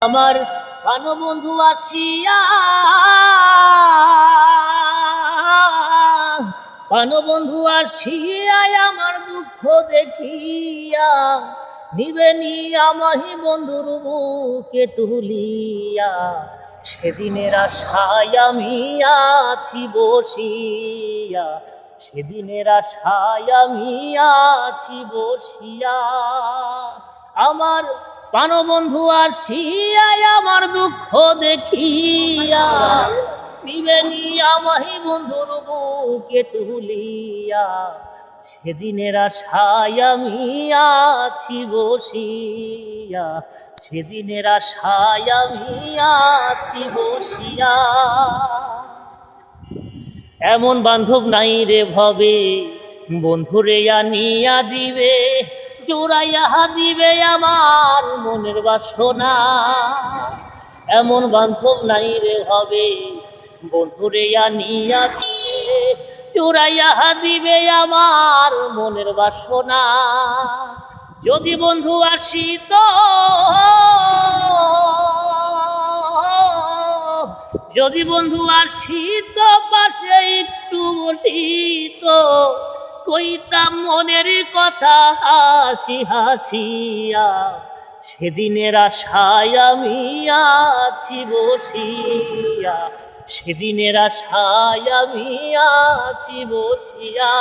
আমার প্রাণবন্ধু আসিয়া, প্রাণবন্ধু আসিয়া আমার দুঃখ দেখিয়া নিবে নি আমাহি বন্ধুর বুকে তুলিয়া। সেদিনের আশায় আমি আছি বসিয়া, সেদিনের আশায় আমি আছি বসিয়া। আমার প্রাণবন্ধু আসিয়া আমার দুঃখ দেখিয়া নিবে নি আমাহি বন্ধুর বুকে তুলিয়া। সেদিনের আশায় আমি আছি বসিয়া, সেদিনের আশায় আমি আছি বসিয়া। এমন বান্ধব নাই রে ভবে, বন্ধুরে আনিয়া দিবে, জোড়াইয়া দিবে আমার মনের বাসনা। এমন বান্ধব নাই রে ভবে, বন্ধুরে আনিয়া দিবে, জোড়াইয়া দিবে আমার মনের বাসনা। যদি বন্ধু আসিত, যদি বন্ধু আসিত পাশে একটু বসিত, কইতাম মনের কথা হাসি হাসিয়া। সেদিনের আশায় আমি আছি বসিয়া, সেদিনের আশায় আমি আছি বসিয়া।